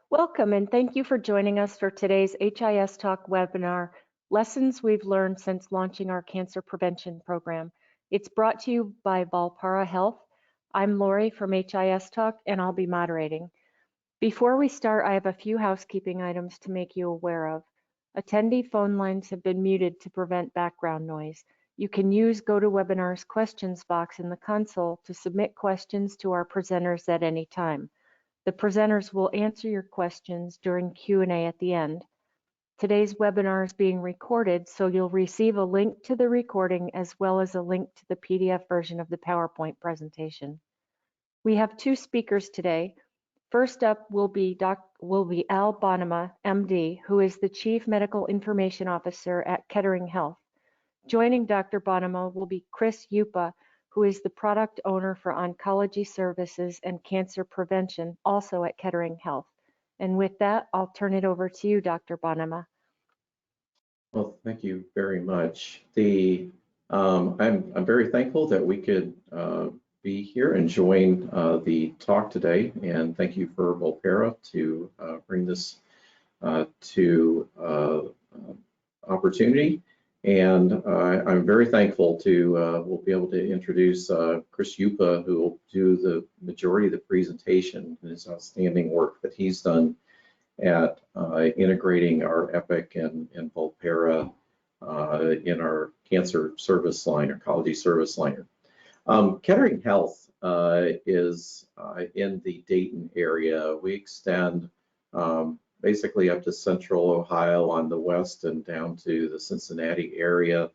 Welcome and thank you for joining us for today's HIS Talk webinar, Lessons We've Learned Since Launching Our Cancer Prevention Program. It's brought to you by Volpara Health. I'm Lori from HIS Talk and I'll be moderating. Before we start, I have a few housekeeping items to make you aware of. Attendee phone lines have been muted to prevent background noise. You can use GoToWebinar's questions box in the console to submit questions to our presenters at any time. The presenters will answer your questions during Q&A at the end. Today's webinar is being recorded, so you'll receive a link to the recording as well as a link to the PDF version of the PowerPoint presentation. We have two speakers today. First up will be Al Bonema, MD, who is the Chief Medical Information Officer at Kettering Health. Joining Dr. Bonema will be Chris Yupa, who is the product owner for oncology services and cancer prevention, also at Kettering Health. And with that, I'll turn it over to you, Dr. Bonema. Well, thank you very much. I'm very thankful that we could be here and join the talk today, and thank you for Volpara to bring this to opportunity. And I'm very thankful to we'll be able to introduce Chris Yupa, who will do the majority of the presentation and his outstanding work that he's done at integrating our Epic and Volpara in our cancer service line, oncology service line. Kettering Health is in the Dayton area. We extend basically up to central Ohio on the west and down to the Cincinnati area.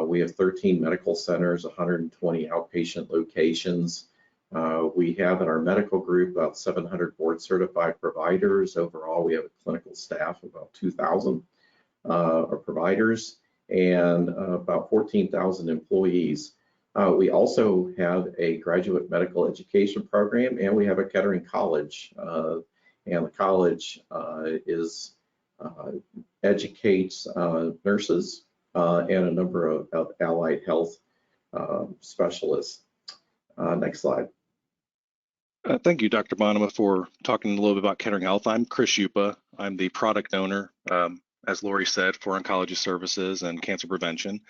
We have 13 medical centers, 120 outpatient locations. We have in our medical group about 700 board certified providers. Overall, we have a clinical staff of about 2,000 providers and about 14,000 employees. We also have a graduate medical education program, and we have a Kettering College. And the college educates nurses and a number of allied health specialists. Next slide. Thank you, Dr. Bonema, for talking a little bit about Kettering Health. I'm Chris Yupa. I'm the product owner, as Lori said, for oncology services and cancer prevention.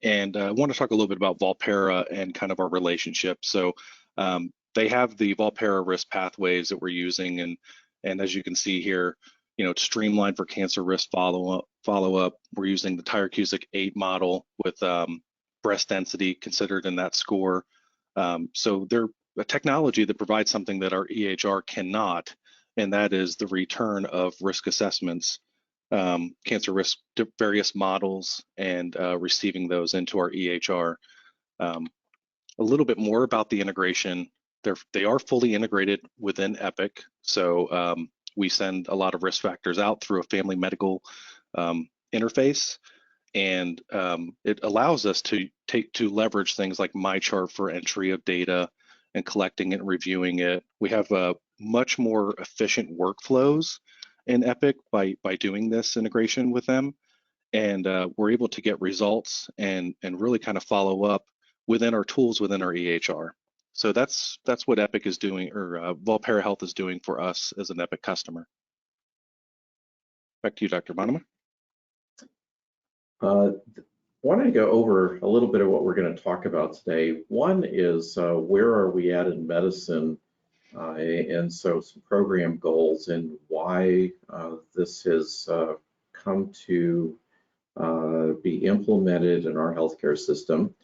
And I want to talk a little bit about Volpara and kind of our relationship. So they have the Volpara risk pathways that we're using, and as you can see here, you know, it's streamlined for cancer risk follow-up. We're using the Tyrer-Cuzick 8 model with breast density considered in that score. So they're a technology that provides something that our EHR cannot, and that is the return of risk assessments, cancer risk to various models, and receiving those into our EHR. A little bit more about the integration. They are fully integrated within Epic, so we send a lot of risk factors out through a family medical interface, and it allows us to leverage things like MyChart for entry of data and collecting it and reviewing it. We have much more efficient workflows in Epic by doing this integration with them, and we're able to get results and really kind of follow up within our tools within our EHR. So that's what Epic is doing, or Volpara Health is doing for us as an Epic customer. Back to you, Dr. Bonema. I wanted to go over a little bit of what we're going to talk about today. One is where are we at in medicine, and so some program goals and why this has come to be implemented in our healthcare system.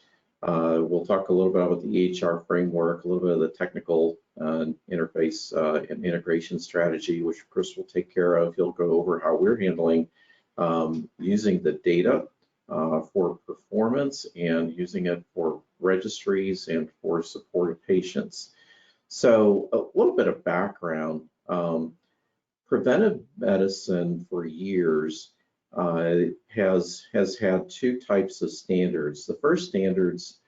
We'll talk a little bit about the EHR framework, a little bit of the technical interface and integration strategy, which Chris will take care of. He'll go over how we're handling using the data for performance and using it for registries and for support of patients. So a little bit of background. Preventive medicine for years has had two types of standards. The first standards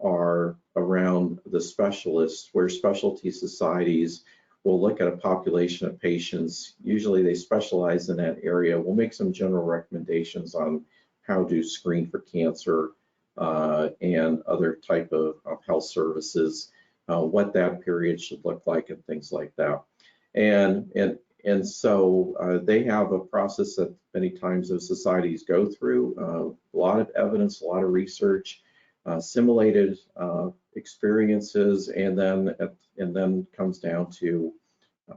are around the specialists, where specialty societies will look at a population of patients. Usually they specialize in that area. We'll make some general recommendations on how to screen for cancer and other type of health services, what that period should look like and things like that. And And so they have a process that many times those societies go through, a lot of evidence, a lot of research, simulated experiences, and then comes down to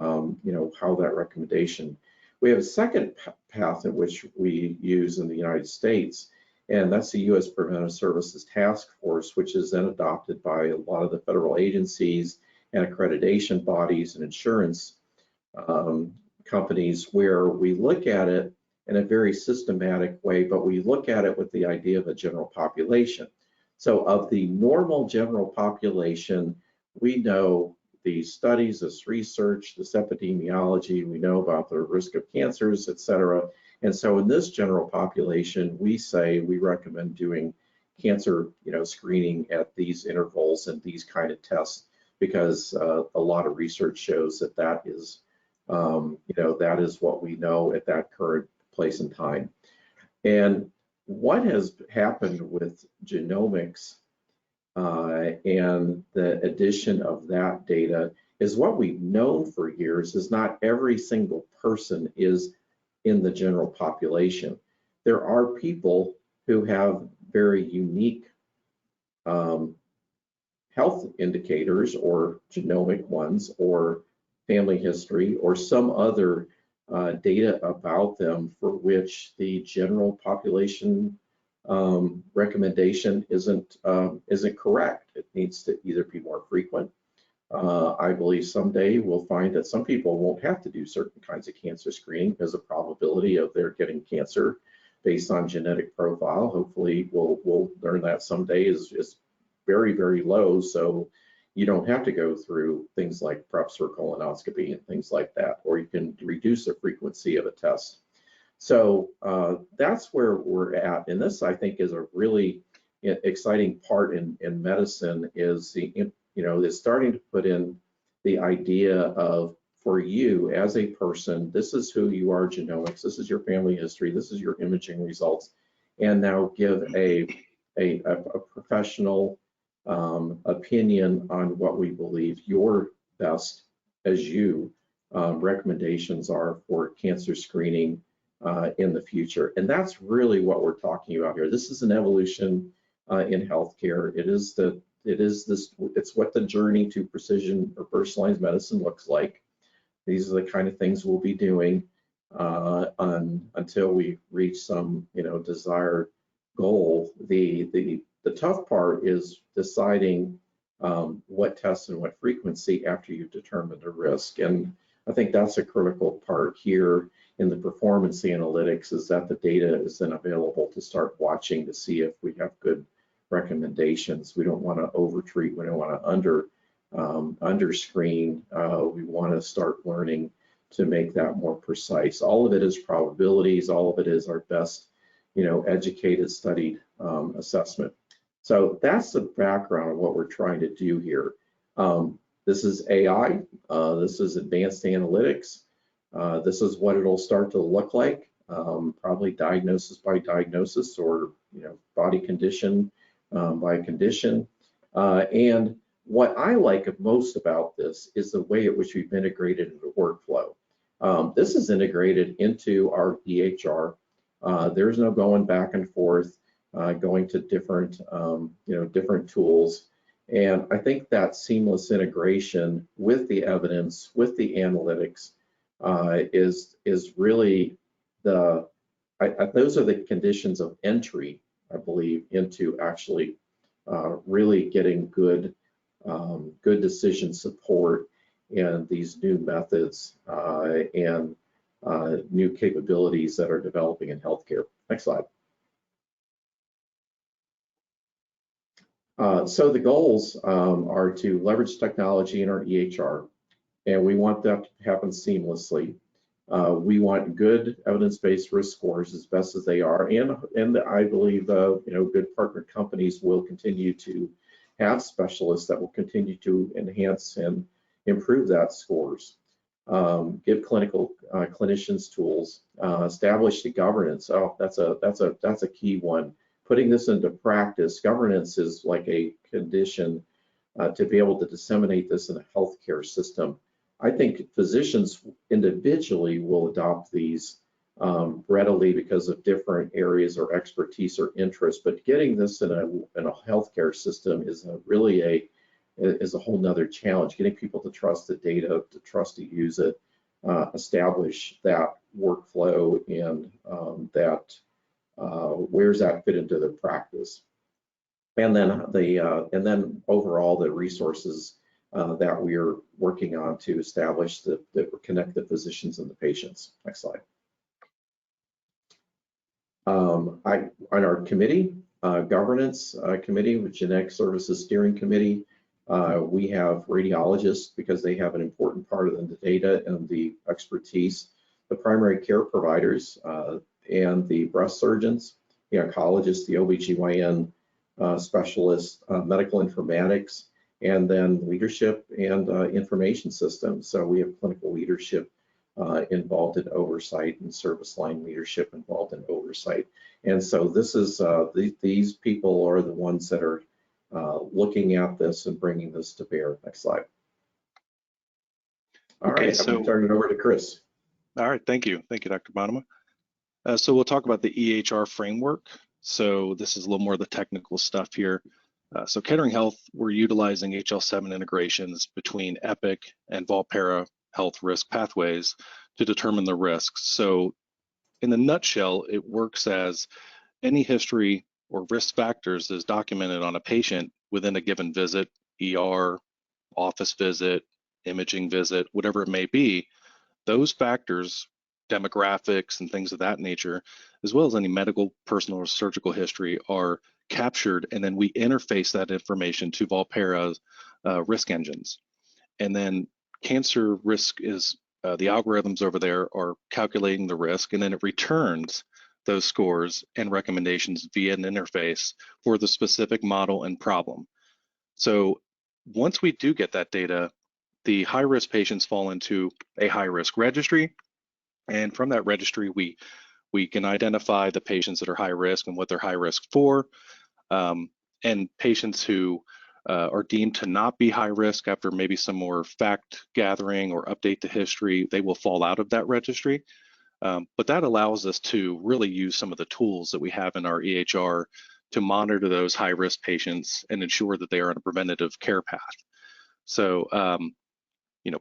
how that recommendation. We have a second path in which we use in the United States, and that's the U.S. Preventive Services Task Force, which is then adopted by a lot of the federal agencies and accreditation bodies and insurance companies, where we look at it in a very systematic way, but we look at it with the idea of a general population. So of the normal general population, we know the studies, this research, this epidemiology, we know about the risk of cancers, et cetera. And so in this general population, we say we recommend doing cancer screening at these intervals and these kind of tests, because a lot of research shows that that is what we know at that current place and time. And what has happened with genomics and the addition of that data is what we've known for years is not every single person is in the general population. There are people who have very unique health indicators or genomic ones or family history or some other data about them for which the general population recommendation isn't correct. It needs to either be more frequent. I believe someday we'll find that some people won't have to do certain kinds of cancer screening because the probability of their getting cancer based on genetic profile, hopefully we'll learn that someday, is very, very low. So you don't have to go through things like preps or colonoscopy and things like that, or you can reduce the frequency of a test. So that's where we're at. And this, I think, is a really exciting part in medicine, is is starting to put in the idea of, for you as a person, this is who you are, genomics, this is your family history, this is your imaging results, and now give a professional opinion on what we believe your best as you recommendations are for cancer screening in the future. And that's really what we're talking about here. This is an evolution in healthcare. It's what the journey to precision or personalized medicine looks like. These are the kind of things we'll be doing until we reach some desired goal. The tough part is deciding what tests and what frequency after you've determined a risk. And I think that's a critical part here in the performance analytics, is that the data is then available to start watching to see if we have good recommendations. We don't want to overtreat. We don't want to underscreen. We want to start learning to make that more precise. All of it is probabilities. All of it is our best, educated, studied assessment. So that's the background of what we're trying to do here. This is AI. This is advanced analytics. This is what it'll start to look like. Probably diagnosis by diagnosis, or body condition by condition. And what I like most about this is the way in which we've integrated into workflow. This is integrated into our EHR. There's no going back and forth, going to different, different tools. And I think that seamless integration with the evidence, with the analytics, is really those are the conditions of entry, I believe, into actually really getting good decision support and these new methods and new capabilities that are developing in healthcare. Next slide. So the goals are to leverage technology in our EHR, and we want that to happen seamlessly. We want good evidence-based risk scores as best as they are, and I believe good partner companies will continue to have specialists that will continue to enhance and improve that scores. Give clinicians tools, establish the governance. Oh, that's a key one. Putting this into practice, governance is like a condition to be able to disseminate this in a healthcare system. I think physicians individually will adopt these readily because of different areas or expertise or interest, but getting this in a healthcare system is a whole nother challenge. Getting people to trust the data, to trust to use it, establish that workflow, and where's that fit into their practice, and then overall the resources that we're working on to establish that connect the physicians and the patients. Next slide. On our committee, governance committee with Genetic Services Steering Committee, we have radiologists because they have an important part of the data and the expertise, the primary care providers and the breast surgeons, the oncologists, the OBGYN specialists, medical informatics, and then leadership and information systems. So we have clinical leadership involved in oversight and service line leadership involved in oversight. And so this is these people are the ones that are looking at this and bringing this to bear. Next slide. All right, I'm going to turn it over to Chris. All right, thank you. Thank you, Dr. Bonema. So we'll talk about the EHR framework. So this is a little more of the technical stuff here. So Kettering Health, we're utilizing HL7 integrations between Epic and Volpara Health risk pathways to determine the risks. So in the nutshell, it works as any history or risk factors is documented on a patient within a given visit, ER, office visit, imaging visit, whatever it may be. Those factors, demographics and things of that nature, as well as any medical, personal, or surgical history, are captured, and then we interface that information to Volpara's risk engines. And then cancer risk is, the algorithms over there are calculating the risk, and then it returns those scores and recommendations via an interface for the specific model and problem. So once we do get that data, the high-risk patients fall into a high-risk registry, and from that registry, we can identify the patients that are high risk and what they're high risk for, and patients who are deemed to not be high risk after maybe some more fact gathering or update the history, they will fall out of that registry. But that allows us to really use some of the tools that we have in our EHR to monitor those high risk patients and ensure that they are on a preventative care path. So,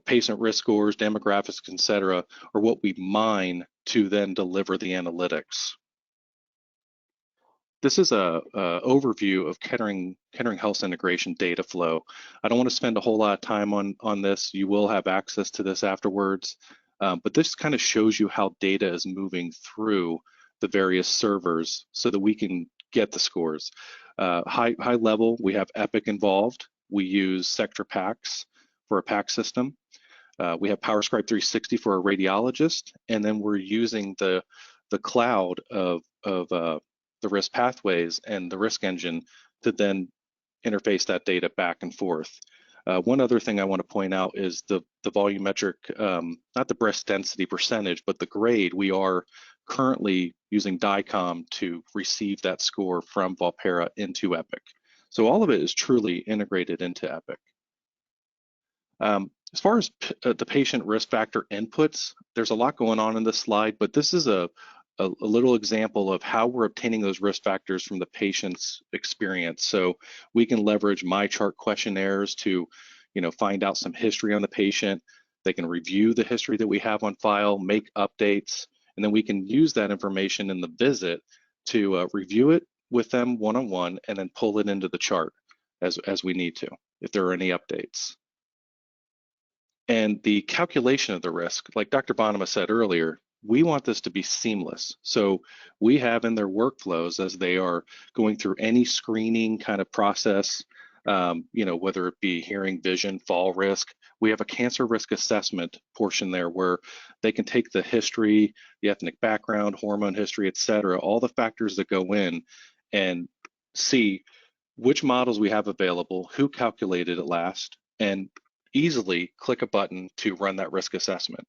patient risk scores, demographics, et cetera, are what we mine to then deliver the analytics. This is a overview of Kettering Health's integration data flow. I don't want to spend a whole lot of time on this. You will have access to this afterwards, but this kind of shows you how data is moving through the various servers so that we can get the scores. High level, we have Epic involved. We use Sectra PACS for a PACS system. We have PowerScribe 360 for a radiologist, and then we're using the cloud of the risk pathways and the risk engine to then interface that data back and forth. One other thing I want to point out is the volumetric, not the breast density percentage, but the grade. We are currently using DICOM to receive that score from Volpara into Epic. So all of it is truly integrated into Epic. As far as the patient risk factor inputs, there's a lot going on in this slide, but this is a little example of how we're obtaining those risk factors from the patient's experience. So we can leverage MyChart questionnaires to, find out some history on the patient. They can review the history that we have on file, make updates, and then we can use that information in the visit to review it with them one-on-one and then pull it into the chart as we need to, if there are any updates. And the calculation of the risk, like Dr. Bonema said earlier, we want this to be seamless. So we have in their workflows as they are going through any screening kind of process, whether it be hearing, vision, fall risk, we have a cancer risk assessment portion there where they can take the history, the ethnic background, hormone history, et cetera, all the factors that go in and see which models we have available, who calculated it last, and easily click a button to run that risk assessment.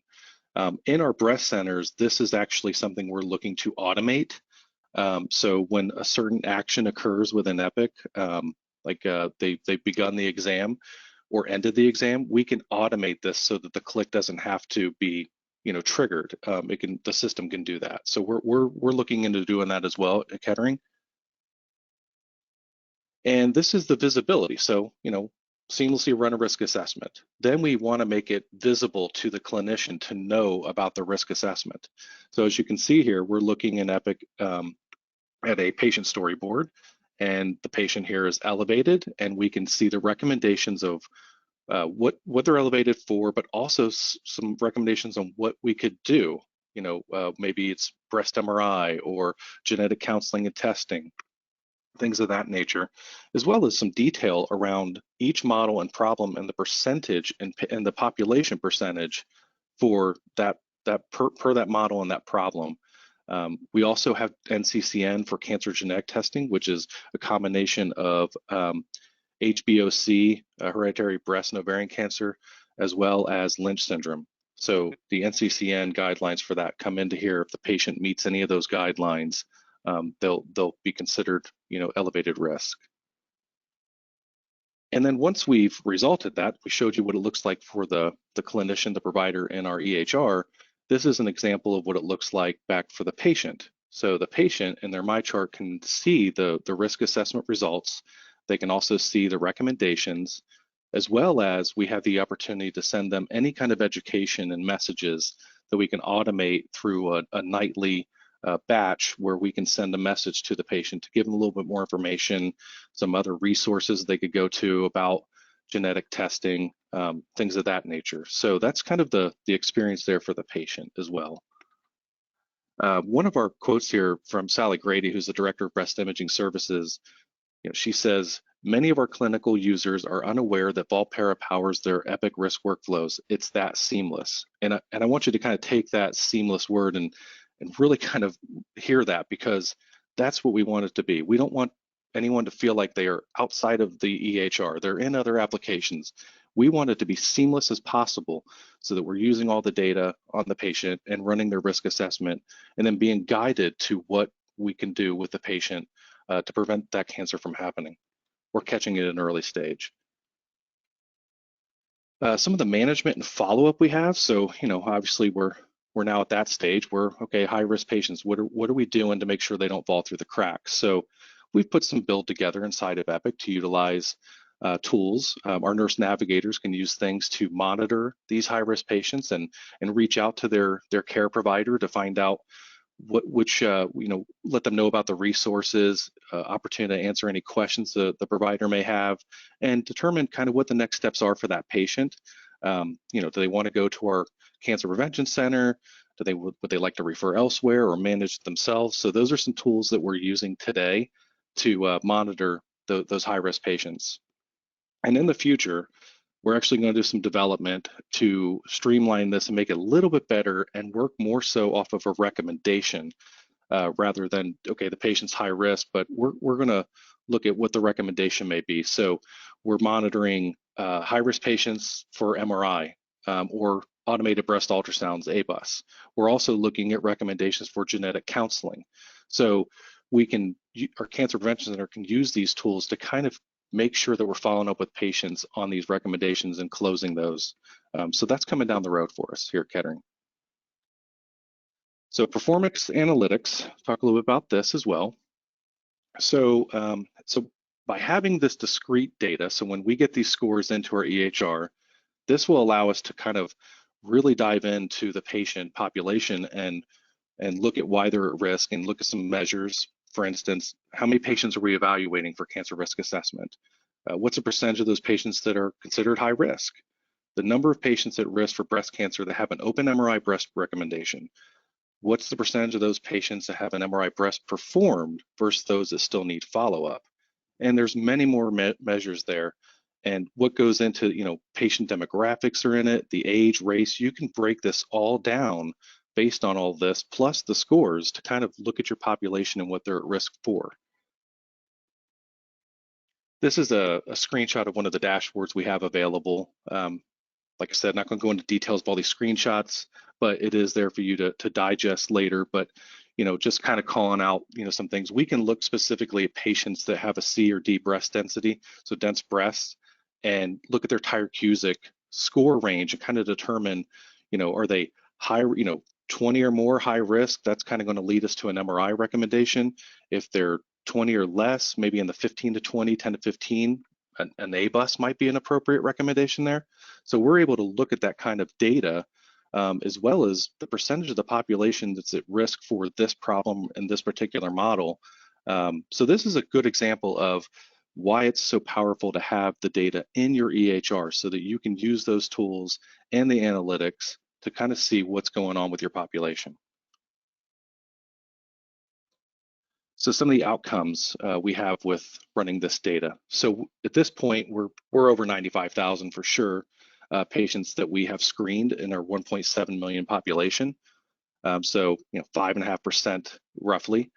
In our breast centers, this is actually something we're looking to automate. So when a certain action occurs within Epic, they've begun the exam, or ended the exam, we can automate this so that the click doesn't have to be, triggered. The system can do that. So we're looking into doing that as well at Kettering. And this is the visibility. So, seamlessly run a risk assessment. Then we want to make it visible to the clinician to know about the risk assessment. So as you can see here, we're looking in Epic at a patient storyboard, and the patient here is elevated, and we can see the recommendations of what they're elevated for, but also some recommendations on what we could do. Maybe it's breast MRI or genetic counseling and testing, things of that nature, as well as some detail around each model and problem and the percentage and the population percentage for that per that model and that problem. We also have NCCN for cancer genetic testing, which is a combination of HBOC, hereditary breast and ovarian cancer, as well as Lynch syndrome. So the NCCN guidelines for that come into here. If the patient meets any of those guidelines, they'll be considered, elevated risk. And then once we've resulted that, we showed you what it looks like for the clinician, the provider in our EHR. This is an example of what it looks like back for the patient. So the patient in their MyChart can see the risk assessment results. They can also see the recommendations, as well as we have the opportunity to send them any kind of education and messages that we can automate through a nightly batch where we can send a message to the patient to give them a little bit more information, some other resources they could go to about genetic testing, things of that nature. So that's kind of the experience there for the patient as well. One of our quotes here from Sally Grady, who's the Director of Breast Imaging Services, she says, many of our clinical users are unaware that Volpara powers their Epic risk workflows. It's that seamless. And I want you to kind of take that seamless word and really kind of hear that, because that's what we want it to be. We don't want anyone to feel like they are outside of the EHR. They're in other applications. We want it to be seamless as possible so that we're using all the data on the patient and running their risk assessment and then being guided to what we can do with the patient to prevent that cancer from happening or catching it at an early stage. Some of the management and follow-up we have. So, obviously we're now at that stage where, okay, high-risk patients, what are we doing to make sure they don't fall through the cracks? So we've put some build together inside of Epic to utilize tools. Our nurse navigators can use things to monitor these high-risk patients and reach out to their care provider to find out let them know about the resources, opportunity to answer any questions the provider may have, and determine kind of what the next steps are for that patient. Do they want to go to our cancer prevention center? Would they like to refer elsewhere or manage it themselves? So those are some tools that we're using today to monitor those high-risk patients. And in the future, we're actually going to do some development to streamline this and make it a little bit better and work more so off of a recommendation rather than, okay, the patient's high risk, but we're going to look at what the recommendation may be. So we're monitoring high-risk patients for MRI or automated breast ultrasounds, ABUS. We're also looking at recommendations for genetic counseling. So our cancer prevention center can use these tools to kind of make sure that we're following up with patients on these recommendations and closing those. So that's coming down the road for us here at Kettering. So performance analytics, talk a little bit about this as well. So by having this discrete data, so when we get these scores into our EHR, this will allow us to kind of really dive into the patient population and look at why they're at risk and look at some measures. For instance, how many patients are we evaluating for cancer risk assessment? What's the percentage of those patients that are considered high risk? The number of patients at risk for breast cancer that have an open MRI breast recommendation. What's the percentage of those patients that have an MRI breast performed versus those that still need follow-up? And there's many more measures there. And what goes into, patient demographics are in it, the age, race. You can break this all down based on all this, plus the scores to kind of look at your population and what they're at risk for. This is a screenshot of one of the dashboards we have available. Like I said, not going to go into details of all these screenshots, but it is there for you to digest later. But just kind of calling out some things. We can look specifically at patients that have a C or D breast density, so dense breasts, and look at their Tyrer-Cuzick score range and kind of determine, are they high, 20 or more high risk? That's kind of going to lead us to an MRI recommendation. If they're 20 or less, maybe in the 15 to 20, 10 to 15, an ABUS might be an appropriate recommendation there. So we're able to look at that kind of data, as well as the percentage of the population that's at risk for this problem in this particular model. So this is a good example of why it's so powerful to have the data in your EHR so that you can use those tools and the analytics to kind of see what's going on with your population. So some of the outcomes we have with running this data. So at this point, we're over 95,000 for sure patients that we have screened in our 1.7 million population. So 5.5% roughly.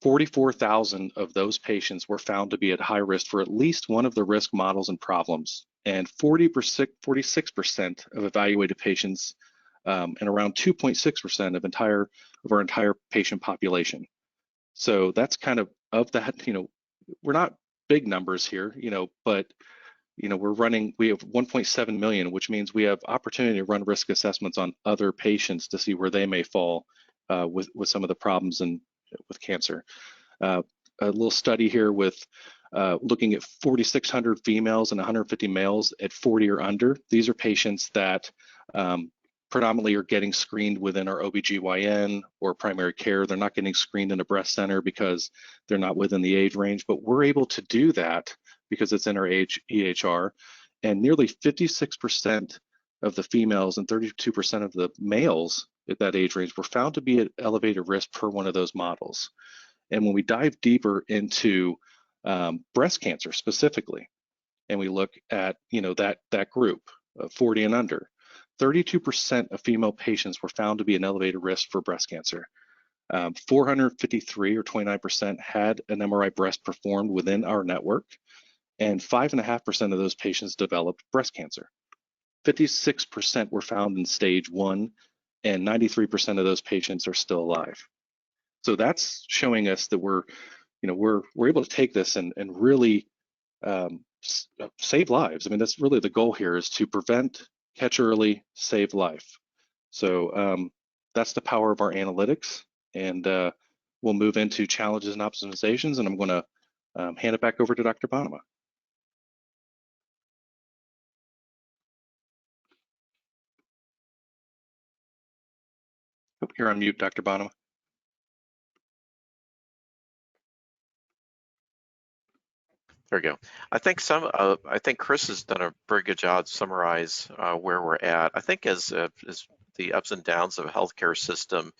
44,000 of those patients were found to be at high risk for at least one of the risk models and problems, and 46% of evaluated patients and around 2.6% of our entire patient population. So that's kind of that, we're not big numbers here, but we have 1.7 million, which means we have opportunity to run risk assessments on other patients to see where they may fall with some of the problems and with cancer. A little study here with looking at 4,600 females and 150 males at 40 or under. These are patients that predominantly are getting screened within our OBGYN or primary care. They're not getting screened in a breast center because they're not within the age range, but we're able to do that because it's in our EHR. And nearly 56% of the females and 32% of the males at that age range were found to be at elevated risk per one of those models. And when we dive deeper into breast cancer specifically, and we look at that group of 40 and under, 32% of female patients were found to be an elevated risk for breast cancer. 453 or 29% had an MRI breast performed within our network, and 5.5% of those patients developed breast cancer. 56% were found in stage 1, and 93% of those patients are still alive. So that's showing us that we're able to take this and really save lives. I mean, that's really the goal here, is to prevent, catch early, save life. So that's the power of our analytics, and we'll move into challenges and optimizations, and I'm going to hand it back over to Dr. Bonnema. Oh, you're on mute, Dr. Bonnema. There we go. I think Chris has done a very good job to summarize where we're at. I think as the ups and downs of a healthcare system,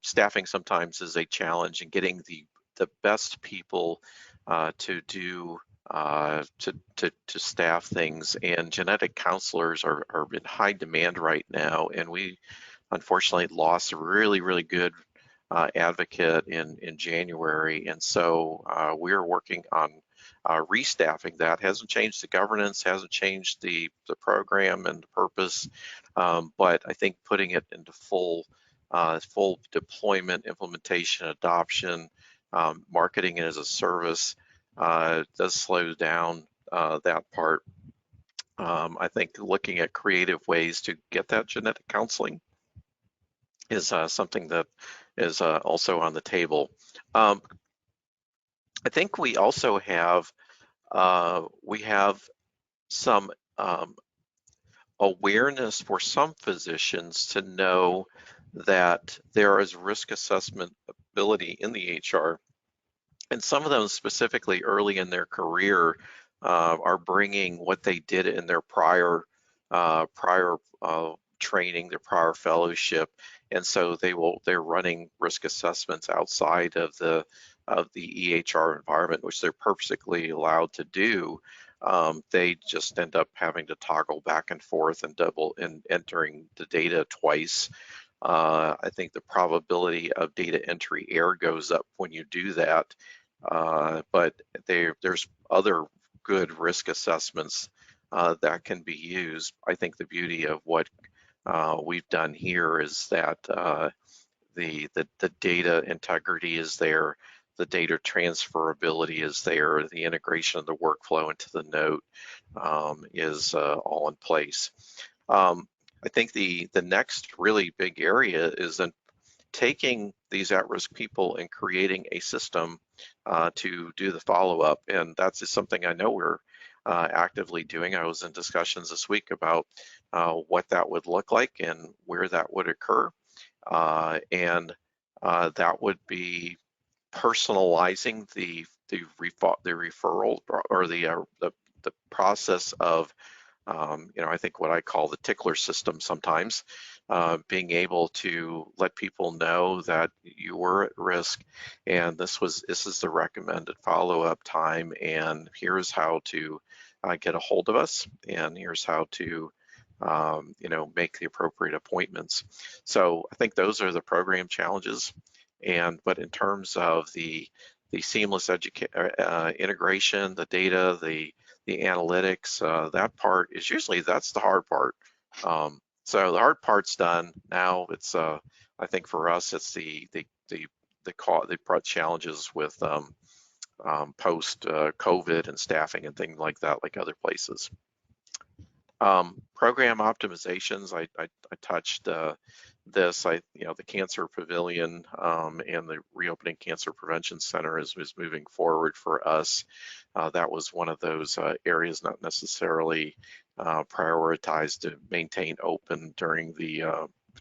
staffing sometimes is a challenge, and getting the best people to staff things. And genetic counselors are in high demand right now, and we unfortunately lost a really good advocate in January, and so we're working on restaffing that. Hasn't changed the governance, hasn't changed the program and the purpose, but I think putting it into full deployment, implementation, adoption, marketing it as a service does slow down that part. I think looking at creative ways to get that genetic counseling is something that is also on the table. I think we also have some awareness for some physicians to know that there is risk assessment ability in the EHR, and some of them specifically early in their career are bringing what they did in their prior training, their prior fellowship, and so they're running risk assessments outside of the EHR environment, which they're perfectly allowed to do. They just end up having to toggle back and forth and entering the data twice. I think the probability of data entry error goes up when you do that, but there's other good risk assessments that can be used. I think the beauty of what we've done here is that the data integrity is there. the data transferability is there, the integration of the workflow into the note is all in place. I think the next really big area is then taking these at-risk people and creating a system to do the follow-up, and that's just something I know we're actively doing. I was in discussions this week about what that would look like and where that would occur, and that would be personalizing the referral or the process of I think what I call the tickler system sometimes, being able to let people know that you were at risk and this is the recommended follow-up time, and here's how to get a hold of us, and here's how to make the appropriate appointments. So I think those are the program challenges. But in terms of the seamless integration, the data, the analytics, that part is usually, that's the hard part. So the hard part's done. Now it's I think for us it's the challenges with post COVID and staffing and things like that, like other places. Program optimizations, I touched this. The Cancer Pavilion and the Reopening Cancer Prevention Center is moving forward for us. That was one of those areas not necessarily prioritized to maintain open during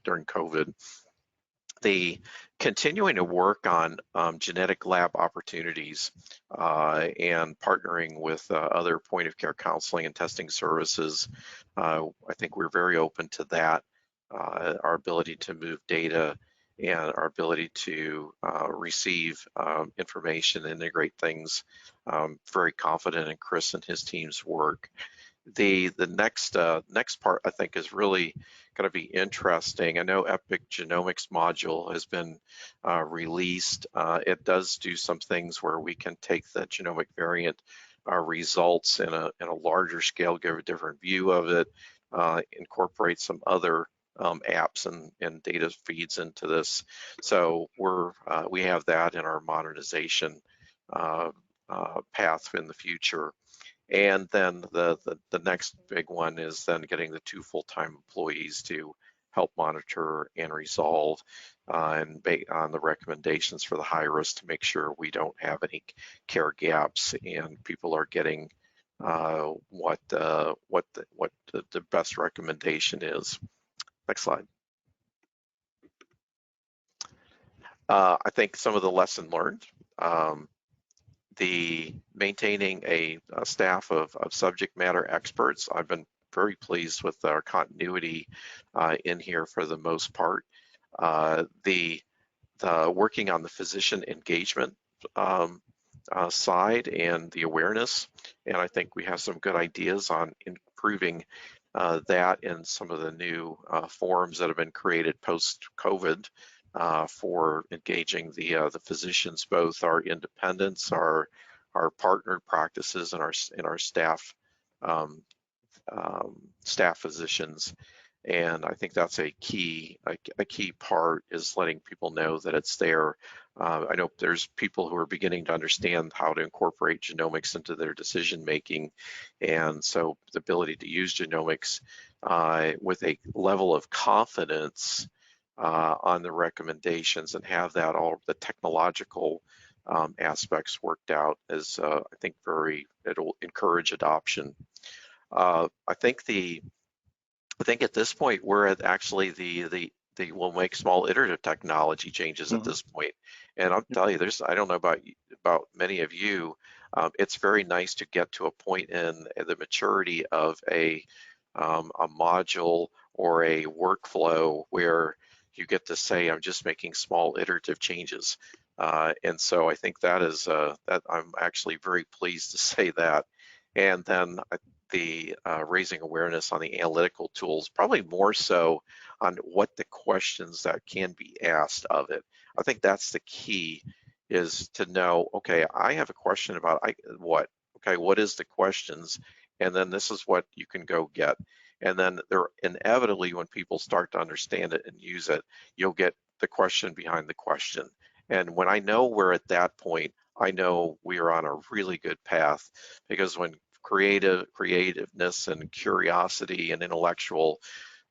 COVID. The continuing to work on genetic lab opportunities and partnering with other point of care counseling and testing services. I think we're very open to that. Our ability to move data and our ability to receive information, integrate things. Very confident in Chris and his team's work. The next part I think is really going to be interesting. I know Epic Genomics module has been released. It does do some things where we can take the genomic variant results in a larger scale, give a different view of it, incorporate some other apps and data feeds into this. So we have that in our modernization path in the future. And then the next big one is then getting the 2 full-time employees to help monitor and resolve and on the recommendations for the high risk to make sure we don't have any care gaps and people are getting what the best recommendation is. Next slide. I think some of the lesson learned. The maintaining a staff of subject matter experts. I've been very pleased with our continuity in here for the most part. The working on the physician engagement side and the awareness, and I think we have some good ideas on improving that in some of the new forums that have been created post-COVID. For engaging the physicians, both our independents, our partnered practices, and our staff physicians. And I think that's a key part is letting people know that it's there. I know there's people who are beginning to understand how to incorporate genomics into their decision making, and so the ability to use genomics with a level of confidence on the recommendations and have that all the technological aspects worked out is I think it'll encourage adoption. I think at this point we're at actually we'll make small iterative technology changes at this point, and I'll tell you, I don't know about many of you, it's very nice to get to a point in the maturity of a module or a workflow where you get to say, I'm just making small iterative changes. And so I think that is, that I'm actually very pleased to say that. And then the raising awareness on the analytical tools, probably more so on what the questions that can be asked of it. I think that's the key, is to know, okay, I have a question about what? Okay, what is the questions? And then this is what you can go get. And then there inevitably, when people start to understand it and use it, you'll get the question behind the question. And when I know we're at that point, I know we are on a really good path, because when creativeness and curiosity and intellectual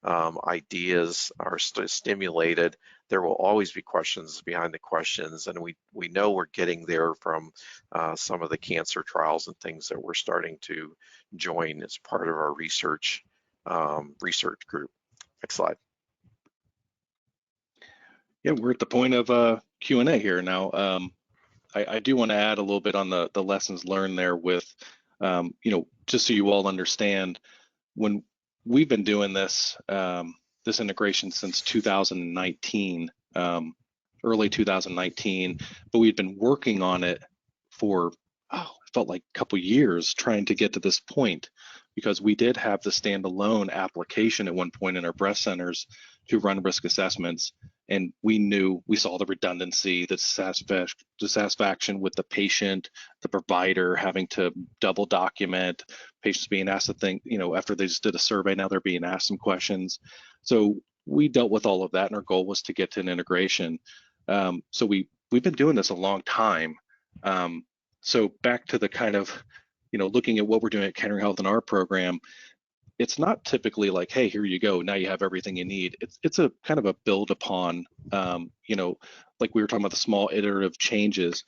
ideas are stimulated, there will always be questions behind the questions, and we know we're getting there from some of the cancer trials and things that we're starting to join as part of our research group. Next slide. Yeah, we're at the point of Q&A here now. I do want to add a little bit on the lessons learned there with, just so you all understand, when we've been doing this, this integration since 2019, early 2019, but we'd been working on it for, it felt like a couple years trying to get to this point, because we did have the standalone application at one point in our breast centers to run risk assessments. And we saw the redundancy, the dissatisfaction with the patient, the provider having to double document, patients being asked to think, after they just did a survey, now they're being asked some questions. So we dealt with all of that, and our goal was to get to an integration. So we've been doing this a long time. So back to the kind of, looking at what we're doing at Kettering Health in our program, it's not typically like, hey, here you go, now you have everything you need. It's a kind of a build upon, like we were talking about the small iterative changes,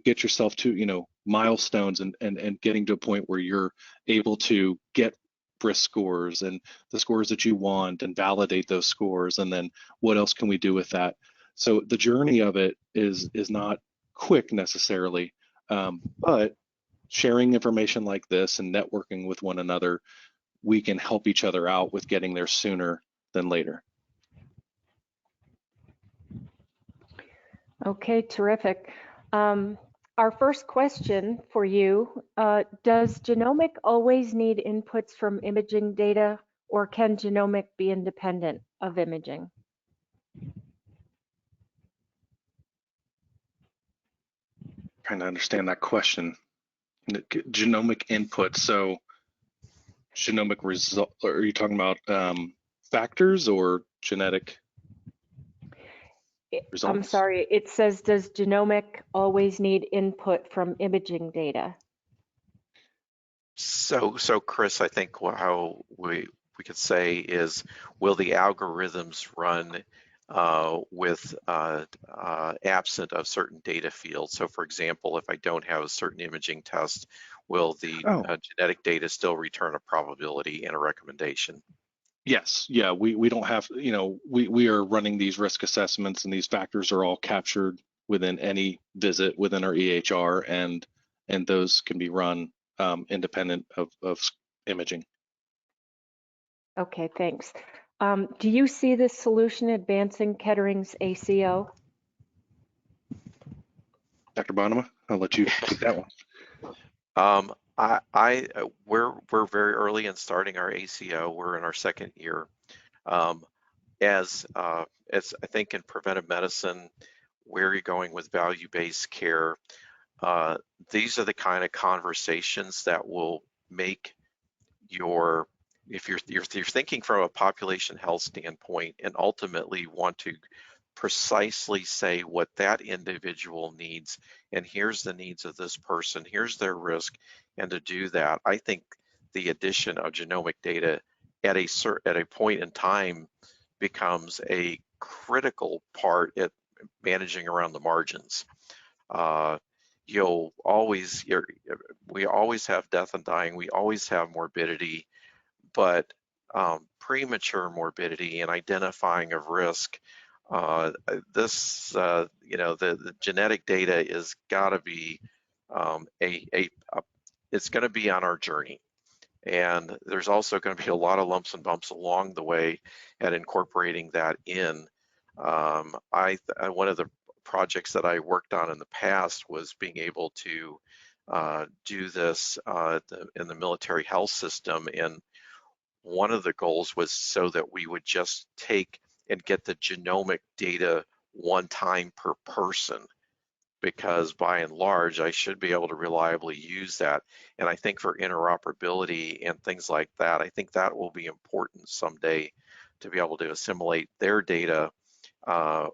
get yourself to, milestones and getting to a point where you're able to get risk scores and the scores that you want and validate those scores. And then what else can we do with that? So the journey of it is not quick necessarily, but sharing information like this and networking with one another, we can help each other out with getting there sooner than later. Okay, terrific. Our first question for you, does genomic always need inputs from imaging data, or can genomic be independent of imaging? Trying to understand that question. Genomic input, so genomic result, are you talking about factors or genetic results? I'm sorry, it says, does genomic always need input from imaging data? So Chris, I think how we could say is, will the algorithms run with absent of certain data fields? So for example, if I don't have a certain imaging test, will the genetic data still return a probability and a recommendation? Yes, yeah, we don't have, we are running these risk assessments, and these factors are all captured within any visit within our EHR, and those can be run independent of imaging. Okay, thanks. Do you see this solution advancing Kettering's ACO? Dr. Bonnema, I'll let you take that one. We're very early in starting our ACO. We're in our second year. As I think in preventive medicine, where you're going with value-based care, these are the kind of conversations that will make if you're thinking from a population health standpoint and ultimately want to precisely say what that individual needs, and here's the needs of this person, here's their risk, and to do that, I think the addition of genomic data at a point in time becomes a critical part at managing around the margins. We always have death and dying, we always have morbidity, but premature morbidity and identifying of risk, the genetic data is got to be it's going to be on our journey, and there's also going to be a lot of lumps and bumps along the way at incorporating that in. One of the projects that I worked on in the past was being able to do this in the military health system, and one of the goals was so that we would just take and get the genomic data one time per person, because by and large, I should be able to reliably use that. And I think for interoperability and things like that, I think that will be important someday to be able to assimilate their data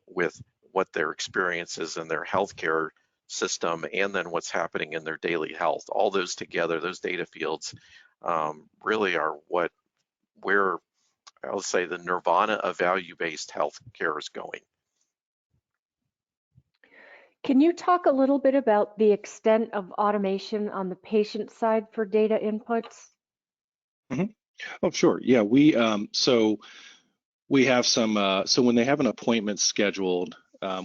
with what their experience is in their healthcare system, and then what's happening in their daily health. All those together, those data fields, really are where I'll say the nirvana of value-based healthcare is going. Can you talk a little bit about the extent of automation on the patient side for data inputs? Oh, sure. Yeah, we have some. So when they have an appointment scheduled,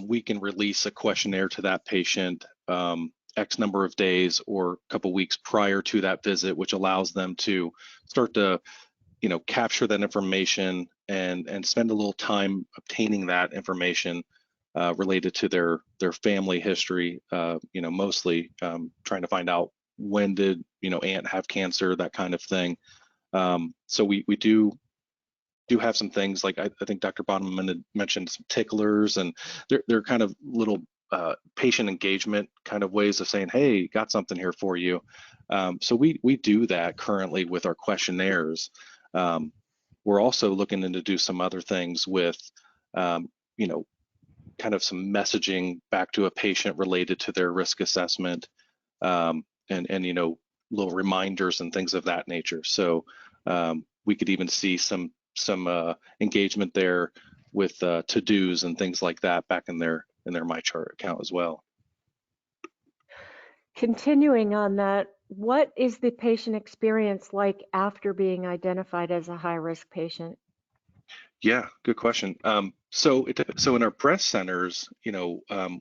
we can release a questionnaire to that patient X number of days or a couple weeks prior to that visit, which allows them to start to, capture that information and spend a little time obtaining that information related to their family history. Mostly trying to find out when did aunt have cancer, that kind of thing. So we do have some things like I think Dr. Bonneman had mentioned some ticklers, and they're kind of little patient engagement kind of ways of saying, hey, got something here for you. So we do that currently with our questionnaires. We're also looking to do some other things with, kind of some messaging back to a patient related to their risk assessment, and little reminders and things of that nature. So we could even see some engagement there with to-dos and things like that back in their MyChart account as well. Continuing on that, what is the patient experience like after being identified as a high-risk patient? Yeah, good question. So in our breast centers,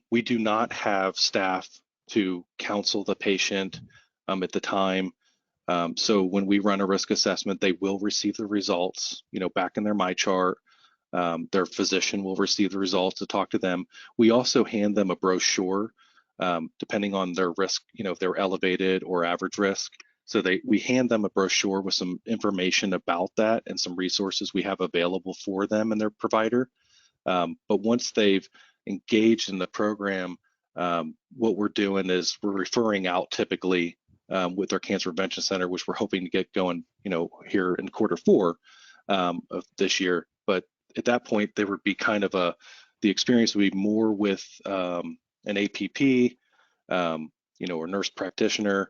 we do not have staff to counsel the patient at the time. So when we run a risk assessment, they will receive the results, back in their MyChart. Their physician will receive the results to talk to them. We also hand them a brochure, depending on their risk, if they're elevated or average risk. So we hand them a brochure with some information about that and some resources we have available for them and their provider. But once they've engaged in the program, what we're doing is we're referring out typically with our Cancer Prevention Center, which we're hoping to get going, here in Q4 of this year. But at that point, there would be kind of the experience would be more with an APP, or nurse practitioner,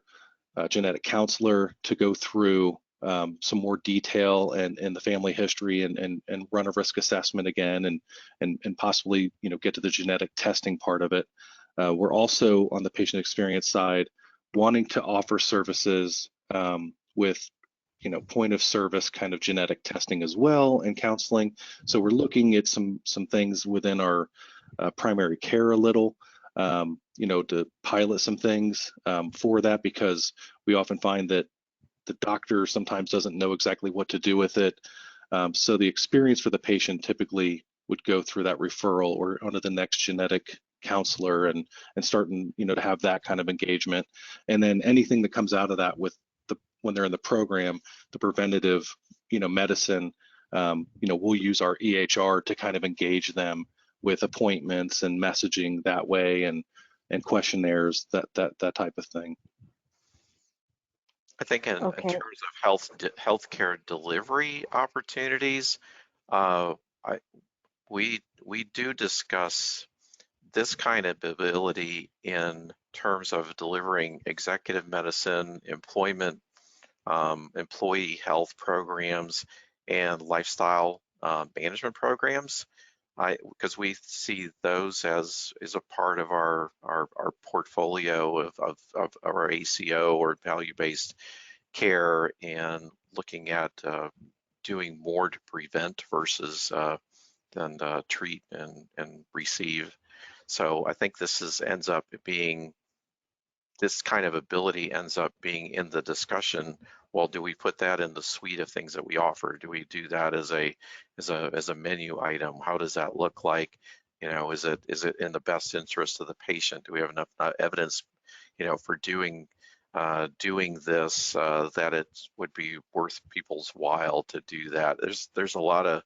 genetic counselor to go through some more detail and the family history and run a risk assessment again and possibly get to the genetic testing part of it. We're also on the patient experience side wanting to offer services with point of service kind of genetic testing as well and counseling. So we're looking at some things within our primary care a little. To pilot some things for that, because we often find that the doctor sometimes doesn't know exactly what to do with it. So the experience for the patient typically would go through that referral or onto the next genetic counselor and starting, to have that kind of engagement. And then anything that comes out of that when they're in the program, the preventative, medicine, we'll use our EHR to kind of engage them with appointments and messaging that way and questionnaires, that type of thing. I think in terms of healthcare delivery opportunities, we do discuss this kind of ability in terms of delivering executive medicine, employment, employee health programs, and lifestyle management programs. Because we see those as a part of our portfolio of our ACO or value-based care, and looking at doing more to prevent versus than treat and receive. So I think this kind of ability ends up being in the discussion. Well, do we put that in the suite of things that we offer? Do we do that as a menu item? How does that look like? Is it in the best interest of the patient? Do we have enough evidence, for doing this that it would be worth people's while to do that? There's a lot of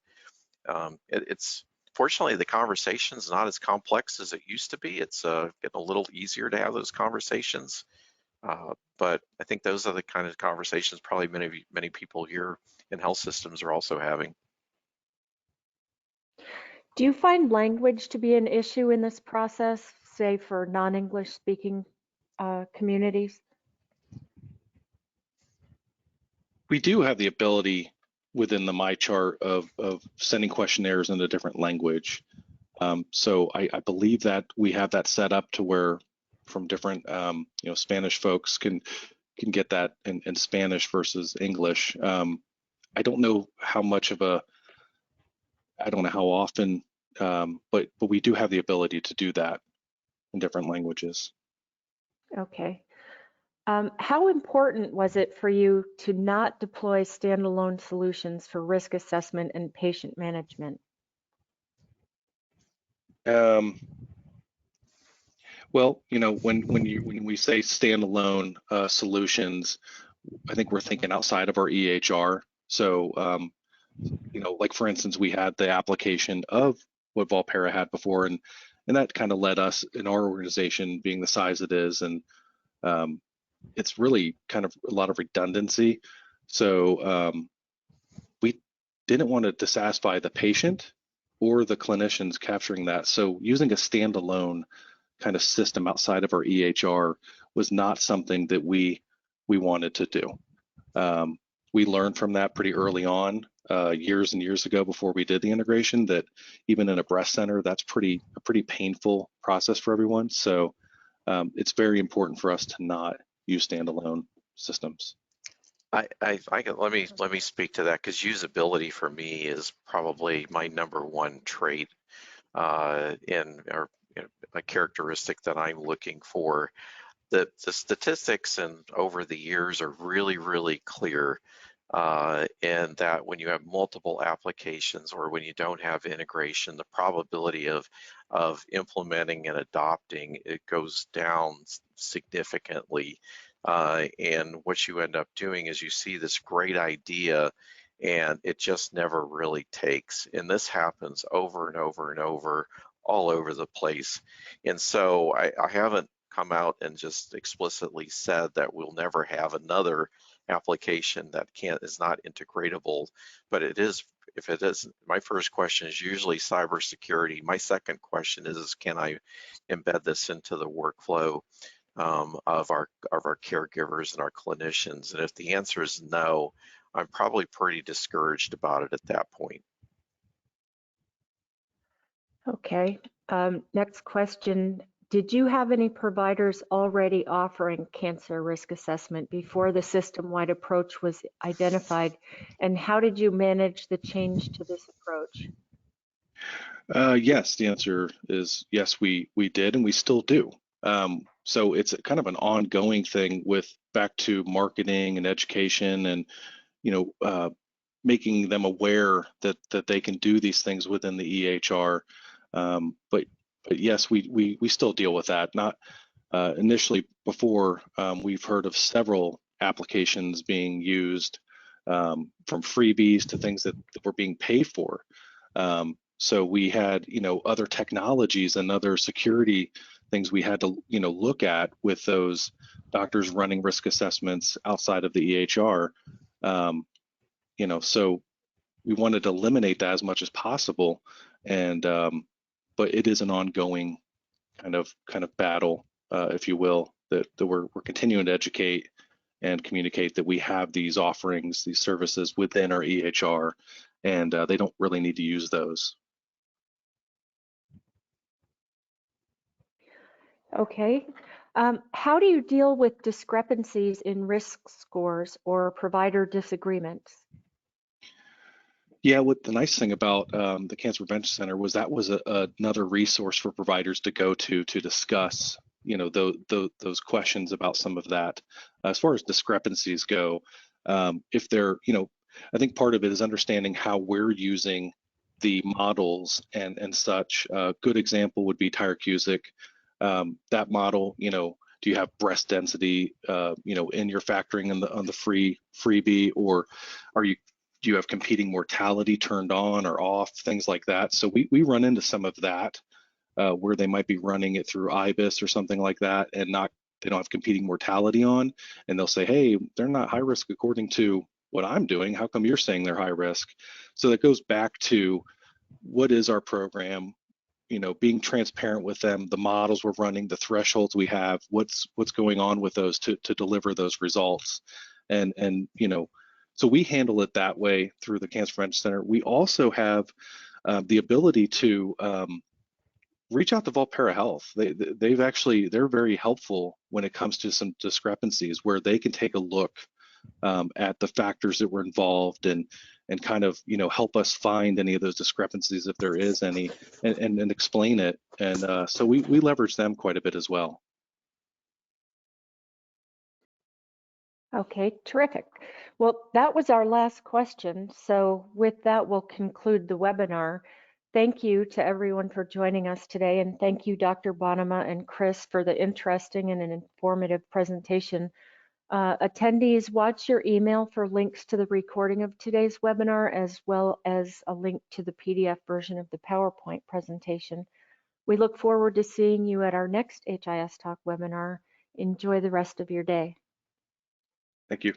fortunately, the conversation's not as complex as it used to be. It's getting a little easier to have those conversations. But I think those are the kind of conversations probably many people here in health systems are also having. Do you find language to be an issue in this process, say for non-English speaking communities? We do have the ability within the MyChart of sending questionnaires in a different language. So I believe that we have that set up to where from different Spanish folks can get that in Spanish versus English. I don't know how much of I don't know how often, but we do have the ability to do that in different languages. Okay. How important was it for you to not deploy standalone solutions for risk assessment and patient management? Well, when we say standalone solutions, I think we're thinking outside of our EHR. So, like for instance, we had the application of what Volpara had before, and that kind of led us in our organization being the size it is, and it's really kind of a lot of redundancy. So we didn't want to dissatisfy the patient or the clinicians capturing that. So using a standalone kind of system outside of our EHR was not something that we wanted to do. We learned from that pretty early on, years and years ago before we did the integration, that even in a breast center, that's a pretty painful process for everyone. So it's very important for us to not use standalone systems. Let me speak to that, because usability for me is probably my #1 trait or a characteristic that I'm looking for. The statistics and over the years are really, really clear, and that when you have multiple applications or when you don't have integration, the probability of implementing and adopting it goes down significantly. And what you end up doing is you see this great idea and it just never really takes. And this happens over and over and over, all over the place. And so I haven't come out and just explicitly said that we'll never have another application that is not integratable, but it is. If it is, my first question is usually cybersecurity. My second question is can I embed this into the workflow of our caregivers and our clinicians? And if the answer is no, I'm probably pretty discouraged about it at that point. Okay. Next question. Did you have any providers already offering cancer risk assessment before the system-wide approach was identified? And how did you manage the change to this approach? Yes, the answer is yes, we did, and we still do. So it's kind of an ongoing thing with back to marketing and education, and making them aware that they can do these things within the EHR. But yes, we still deal with that. Not initially before we've heard of several applications being used, from freebies to things that were being paid for. So we had other technologies and other security things we had to look at with those doctors running risk assessments outside of the EHR. So we wanted to eliminate that as much as possible, and but it is an ongoing kind of battle, if you will, that we're continuing to educate and communicate that we have these offerings, these services within our EHR, and they don't really need to use those. Okay. How do you deal with discrepancies in risk scores or provider disagreements? Yeah, what the nice thing about the Cancer Prevention Center was that was another resource for providers to go to discuss, those questions about some of that. As far as discrepancies go, if they're, I think part of it is understanding how we're using the models and such. A good example would be Tyrer-Cuzick. That model, do you have breast density, in your factoring on the freebie, or do you have competing mortality turned on or off, things like that? So we run into some of that where they might be running it through IBIS or something like that, and they don't have competing mortality on, and they'll say, hey, they're not high risk according to what I'm doing. How come you're saying they're high risk? So that goes back to what is our program, being transparent with them, the models we're running, the thresholds we have, what's going on with those to deliver those results. And so we handle it that way through the Cancer Prevention Center. We also have the ability to reach out to Volpara Health. They're very helpful when it comes to some discrepancies where they can take a look at the factors that were involved and kind of help us find any of those discrepancies if there is any, and explain it. And so we leverage them quite a bit as well. Okay, terrific. Well, that was our last question. So with that, we'll conclude the webinar. Thank you to everyone for joining us today, and thank you, Dr. Bonnema and Chris, for the interesting and an informative presentation. Attendees, watch your email for links to the recording of today's webinar, as well as a link to the PDF version of the PowerPoint presentation. We look forward to seeing you at our next HIS Talk webinar. Enjoy the rest of your day. Thank you.